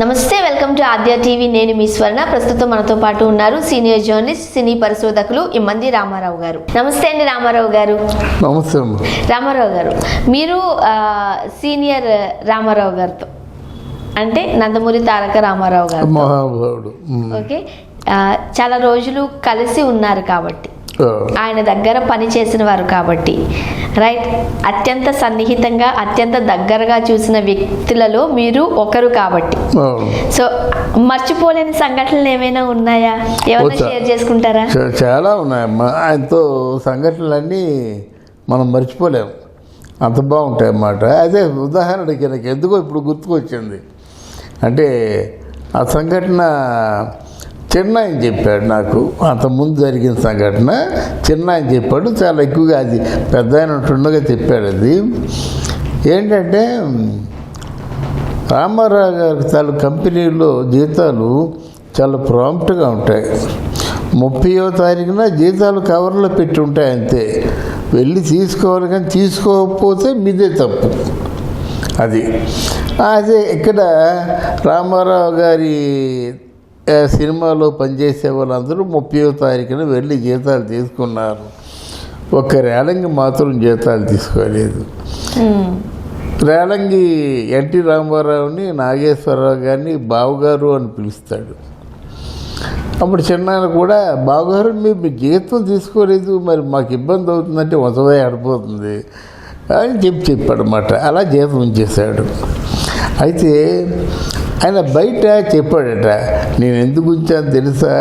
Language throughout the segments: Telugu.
నమస్తే, వెల్కమ్ టు ఆద్య టీవీ. నేను మీ స్వర్ణ. ప్రస్తుతం మనతో పాటు ఉన్నారు సీనియర్ జర్నలిస్ట్, సినీ పరిశోధకులు ఇమ్మంది రామారావు గారు. నమస్తే అండి రామారావు గారు. నమస్తే రామారావు గారు, మీరు సీనియర్ రామారావు గారితో అంటే నందమూరి తారక రామారావు గారు మహానుభావుడు. ఓకే, చాలా రోజులు కలిసి ఉన్నారు కాబట్టి, ఆయన దగ్గర పని చేసిన వారు కాబట్టి, రైట్, అత్యంత సన్నిహితంగా అత్యంత దగ్గరగా చూసిన వ్యక్తులలో మీరు ఒకరు కాబట్టి, సో మర్చిపోలేని సంఘటనలు ఏమైనా ఉన్నాయా? ఏమైనా షేర్ చేసుకుంటారా? చాలా ఉన్నాయమ్మా. ఆయనతో సంఘటనలన్నీ మనం మర్చిపోలేము, అంత బాగుంటాయి అన్నమాట. అదే ఉదాహరణకి నాకు ఎందుకో ఇప్పుడు గుర్తుకొచ్చింది. అంటే ఆ సంఘటన చిన్నాయన చెప్పాడు నాకు. అంతకుముందు జరిగిన సంఘటన చిన్నాయన చెప్పాడు. చాలా ఎక్కువగా అది పెద్ద ఆయన ఉంటుండగా చెప్పాడు. అది ఏంటంటే రామారావు గారి తాలూ కంపెనీలో జీతాలు చాలా ప్రాంప్ట్గా ఉంటాయి. 30వ తారీఖున జీతాలు కవర్లో పెట్టి ఉంటాయి, అంతే. వెళ్ళి తీసుకోవాలి, కానీ తీసుకోకపోతే మీదే తప్పు. అది అదే ఇక్కడ రామారావు గారి సినిమాలో పనిచేసే వాళ్ళందరూ 30వ తారీఖున వెళ్ళి జీతాలు తీసుకున్నారు. ఒక్క రేలంగి మాత్రం జీతాలు తీసుకోలేదు. రేలంగి ఎన్టీ రామారావుని నాగేశ్వరరావు గారిని బావగారు అని పిలుస్తాడు. అప్పుడు చిన్నాయన కూడా, బావగారు మీ జీతం తీసుకోలేదు, మరి మాకు ఇబ్బంది అవుతుందంటే వసవే ఆడిపోతుంది అని చెప్పాడన్నమాట. అలా జీతం ఉంచేశాడు. అయితే ఆయన బయట చెప్పాడట, నేను ఎందుకు ఉంచాను తెలుసా?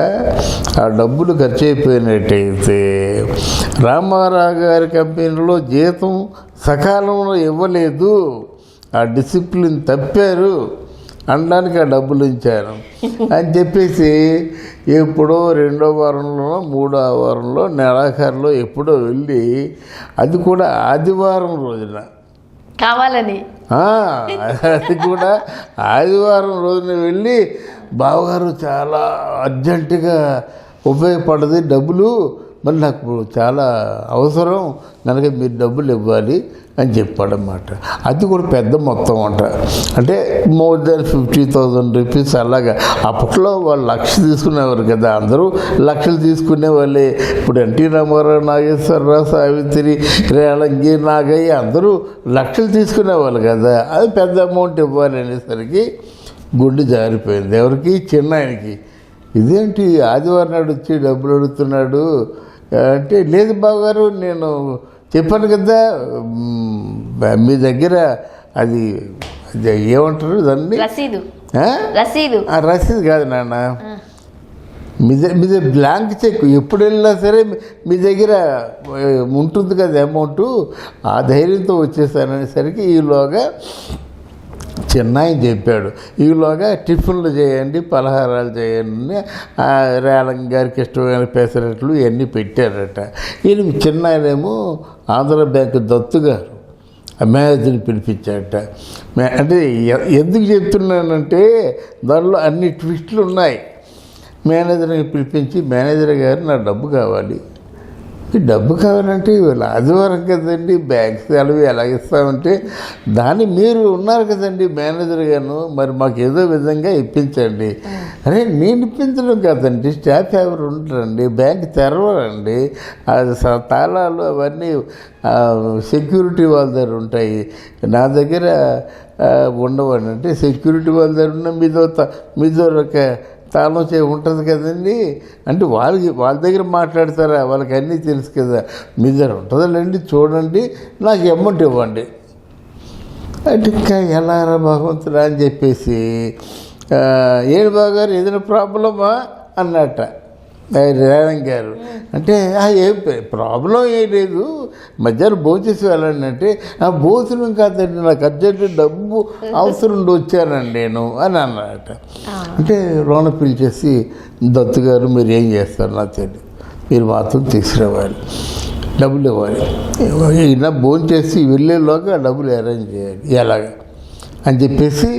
ఆ డబ్బులు ఖర్చు అయిపోయినట్టయితే రామారావు గారి కంపెనీలో జీతం సకాలంలో ఇవ్వలేదు, ఆ డిసిప్లిన్ తప్పారు అనడానికి ఆ డబ్బులు ఉంచాను అని చెప్పేసి, ఎప్పుడో 2వ వారంలో 3వ వారంలో నెలాఖరులో ఎప్పుడో వెళ్ళి, అది కూడా ఆదివారం రోజున కావాలని, అది కూడా ఆదివారం రోజున వెళ్ళి, బావగారు చాలా అర్జెంటుగా ఉపయోగపడదు డబ్బులు, మరి నాకు చాలా అవసరం కనుక మీరు డబ్బులు ఇవ్వాలి అని చెప్పాడన్నమాట. అది కూడా పెద్ద మొత్తం అంట. అంటే మోర్ దెన్ 50,000 రూపీస్. అలాగా అప్పట్లో వాళ్ళు 1,00,000 తీసుకునేవారు కదా, అందరూ లక్షలు తీసుకునే వాళ్ళే. ఇప్పుడు ఎన్టీ రామారావు, నాగేశ్వరరావు, సావిత్రి, రేలంగి, నాగయ్య అందరూ లక్షలు తీసుకునేవాళ్ళు కదా. అది పెద్ద అమౌంట్ ఇవ్వాలి అనేసరికి గుండె జారిపోయింది ఎవరికి? చిన్నాయనకి. ఇదేంటి ఆదివారం నాడు వచ్చి డబ్బులు అడుగుతున్నాడు అంటే, లేదు బావగారు, నేను చెప్పాను కదా మీ దగ్గర అది ఏమంటారు దాన్ని, రసీదు కాదు నాన్న, మీద బ్లాంక్ చెక్. ఎప్పుడు వెళ్ళినా సరే మీ దగ్గర ఉంటుంది కదా అమౌంట్, ఆ ధైర్యంతో వచ్చేసాననేసరికి ఈలోగా చిన్నాయన చెప్పాడు, ఈలోగా టిఫిన్లు చేయండి, పలహారాలు చేయండి, రేలంగి గారికి ఇష్టమైన పెసరట్లు ఇవన్నీ పెట్టారట. ఈయన చిన్నాయనేమో ఆంధ్ర బ్యాంక్ దత్తు గారు మేనేజర్ని పిలిపించాడట. అంటే ఎందుకు చెప్తున్నానంటే దానిలో అన్ని ట్విస్టులు ఉన్నాయి. మేనేజర్ని పిలిపించి, మేనేజర్ గారు నా డబ్బు కావాలి, ఈ డబ్బు కావాలంటే ఇవాళ ఆదివారం కదండి, బ్యాంక్ సెలవు ఎలాగిస్తామంటే, దాన్ని మీరు ఉన్నారు కదండి మేనేజర్ గారు, మరి మాకు ఏదో విధంగా ఇప్పించండి. అరే నేను ఇప్పించడం కాదండి, స్టాఫ్ ఎవరు ఉంటారండి, బ్యాంక్ తెరవరండి, అది తాళాలు అవన్నీ సెక్యూరిటీ వాళ్ళ దగ్గర ఉంటాయి, నా దగ్గర ఉండవండి. అంటే సెక్యూరిటీ వాళ్ళ దగ్గర ఉన్న మీదో ఒక తాళం ఉంటుంది కదండి అంటే, వాళ్ళ దగ్గర మాట్లాడతారా, వాళ్ళకి అన్నీ తెలుసు కదా, మీ దగ్గర ఉంటుందండి, చూడండి, నాకు అమౌంట్ ఇవ్వండి అంటే, ఇంకా ఎలా రా భగవంతుడా అని చెప్పేసి, ఏడు బాగారు ఏదైనా ప్రాబ్లమా అన్నట్ట రేలంగి గారు. అంటే ఏం ప్రాబ్లం ఏం లేదు, మధ్యాహ్నం భోంచేసి వెళ్ళండి అంటే, ఆ భోజనం కాదండి, నాకు అర్జెంటు డబ్బు అవసరం వచ్చానండి నేను అని అన్నట. అంటే లోన పిలిచేసి, దత్తు గారు మీరు ఏం చేస్తారు నాకు తెలియదు, మీరు మాత్రం తీసుకురావాలి, డబ్బులు ఇవ్వాలి, ఇలా భోంచేసి వెళ్ళేలోగా డబ్బులు అరేంజ్ చేయాలి ఎలాగా అని చెప్పేసి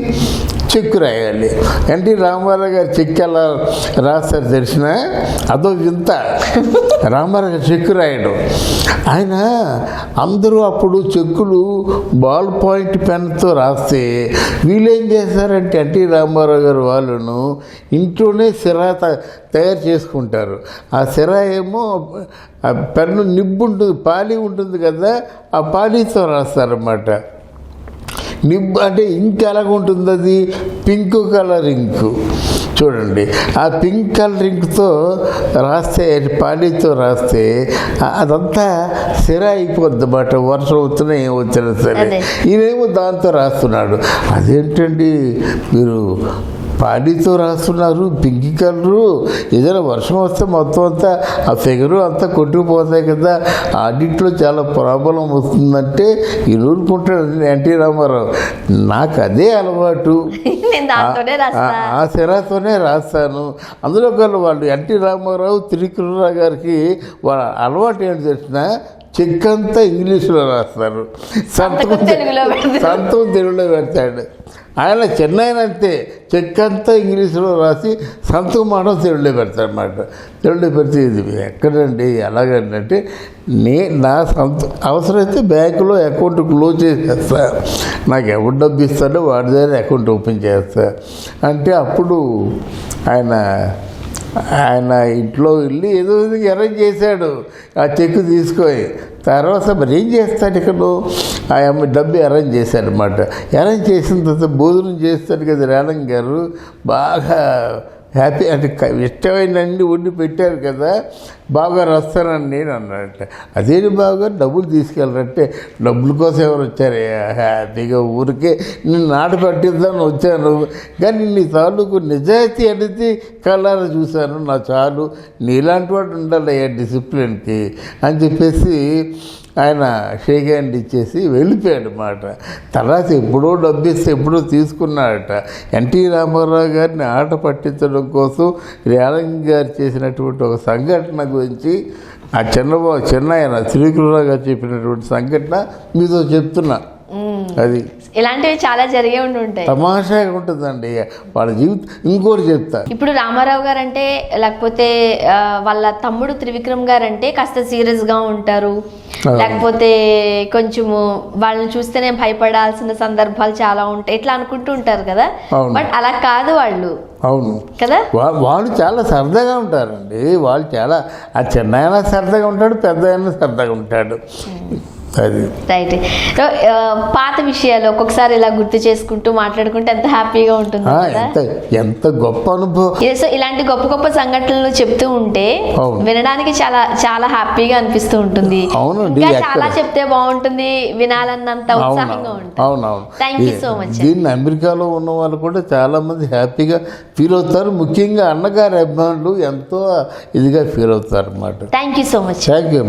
చెక్కు రాయాలి. ఎన్టీ రామారావు గారు చెక్కు ఎలా రాస్తారు తెలిసిన అదో వింత. రామారావు గారు చెక్కు రాయడం, ఆయన అందరూ అప్పుడు చెక్కులు బాల్ పాయింట్ పెన్తో రాస్తే వీళ్ళేం చేస్తారంటే ఎన్టీ రామారావు గారు వాళ్ళను ఇంట్లోనే సిరా తయారు చేసుకుంటారు. ఆ సిరా ఏమో ఆ పెన్ను నిబ్బు ఉంటుంది, పాలి ఉంటుంది కదా, ఆ పాలీతో రాస్తారన్నమాట. నిబ్బు అంటే ఇంక్ ఎలాగుంటుంది, అది పింక్ కలర్ ఇంకు చూడండి. ఆ పింక్ కలర్ ఇంక్తో రాస్తే, పాలీతో రాస్తే అదంతా సిరా అయిపోద్ది అన్నమాట. వర్షం వచ్చినా ఏం వచ్చినా సరే. ఈయనేమో దాంతో రాస్తున్నాడు. అదేంటండి మీరు పాలీతో రాస్తున్నారు, పింక్ కలరు, ఏదైనా వర్షం వస్తే మొత్తం అంతా ఆ ఫిగరు అంతా కొట్టుకుపోతాయి కదా, ఆడిట్లో చాలా ప్రాబ్లం వస్తుందంటే ఈ ఊరుకుంటాడు ఎన్టీ రామారావు. నాకు అదే అలవాటు, ఆ సిరాతోనే రాస్తాను. అందులో వాళ్ళు ఎన్టీ రామారావు త్రికృష్ణరావు గారికి వాళ్ళ అలవాటు ఏంటి తెలిసిన, చెక్ అంతా ఇంగ్లీష్లో రాస్తారు, సంతకం తెలుగులో పెడతాడు. ఆయన చెన్నైన అంతే, చెక్ అంతా ఇంగ్లీష్లో రాసి సంతకం మాట తెలుగులో పెడతాడు అన్నమాట. తెలుగులో పెడితే ఇది ఎక్కడండి ఎలాగంటే, నా అవసరమైతే బ్యాంకులో అకౌంట్ క్లోజ్ చేసేస్తా, నాకు ఎవరు డబ్బు ఇస్తాడో వాడి దగ్గర అకౌంట్ ఓపెన్ చేస్తా అంటే అప్పుడు ఆయన ఇంట్లో వెళ్ళి ఏదో అరేంజ్ చేశాడు. ఆ చెక్కు తీసుకొని తర్వాత మరి ఏం చేస్తాడు, ఇక్కడ ఆ అమ్మ డబ్బు అరేంజ్ చేశాడు అన్నమాట. అరేంజ్ చేసిన తర్వాత భోజనం చేస్తాడు కదా రేలంగ్ గారు, బాగా హ్యాపీ అంటే ఇష్టమైన అన్ని వండి పెట్టారు కదా, బాగా రాస్తానని నేను అన్నాడంటే. అదేంటి బాగా డబ్బులు తీసుకెళ్ళారంటే, డబ్బుల కోసం ఎవరు వచ్చారు, హ్యాపీగా ఊరికే నేను నాట పట్టిద్దామని వచ్చాను, కానీ నీ తాలూకు నిజాయితీ అనేది కళ్ళారా చూశాను, నా చాలు, నీలాంటి వాడు ఉండాలి డిసిప్లిన్కి అని చెప్పేసి ఆయన షేక్ హ్యాండ్ ఇచ్చేసి వెళ్ళిపోయాడు అన్నమాట. తర్వాత ఎప్పుడో డబ్బు ఇస్తే ఎప్పుడో తీసుకున్నాడట. ఎన్టీ రామారావు గారిని ఆట పట్టించడం కోసం రేలంగి గారు చేసినటువంటి ఒక సంఘటన గురించి ఆ చిన్నాయన శ్రీకృష్ణరావు గారు చెప్పినటువంటి సంఘటన మీతో చెప్తున్నా. అది ఇలాంటివి చాలా జరిగే ఉంటాయి, తమాషాగా ఉంటుందండి వాళ్ళ జీవితం. ఇంకోటి చెప్తా, ఇప్పుడు రామారావు గారు అంటే, లేకపోతే వాళ్ళ తమ్ముడు త్రివిక్రమ్ గారు అంటే కాస్త సీరియస్గా ఉంటారు, లేకపోతే కొంచెము వాళ్ళని చూస్తేనే భయపడాల్సిన సందర్భాలు చాలా ఉంటాయి, ఇట్లా అనుకుంటూ ఉంటారు కదా. బట్ అలా కాదు వాళ్ళు. అవును కదా, వాళ్ళు చాలా సరదాగా ఉంటారండి. వాళ్ళు చాలా, ఆ చిన్న సరదాగా ఉంటాడు, పెద్ద అయినా సరదాగా ఉంటాడు. అది రైట్. పాత విషయాలు ఒక్కొక్కసారి ఇలా గుర్తు చేసుకుంటూ మాట్లాడుకుంటే ఎంత హ్యాపీగా ఉంటుంది కదా. ఎంత గొప్ప అనుభవం. సో ఇలాంటి గొప్ప గొప్ప సంఘటనలు చెప్తూ ఉంటే వినడానికి చాలా చాలా హ్యాపీగా అనిపిస్తూ ఉంటుంది. అవునండి, చాలా చెప్తే బాగుంటుంది, వినాలన్నంత ఉత్సాహంగా ఉంటుంది. అవునవును. Thank you so much. దీన్ని అమెరికాలో ఉన్న వాళ్ళు కూడా చాలా మంది హ్యాపీగా ఫీల్ అవుతారు. ముఖ్యంగా అన్నగారి అభిమానులు ఎంతో ఇదిగా ఫీల్ అవుతారు అన్నమాట. Thank you so much. Thank you.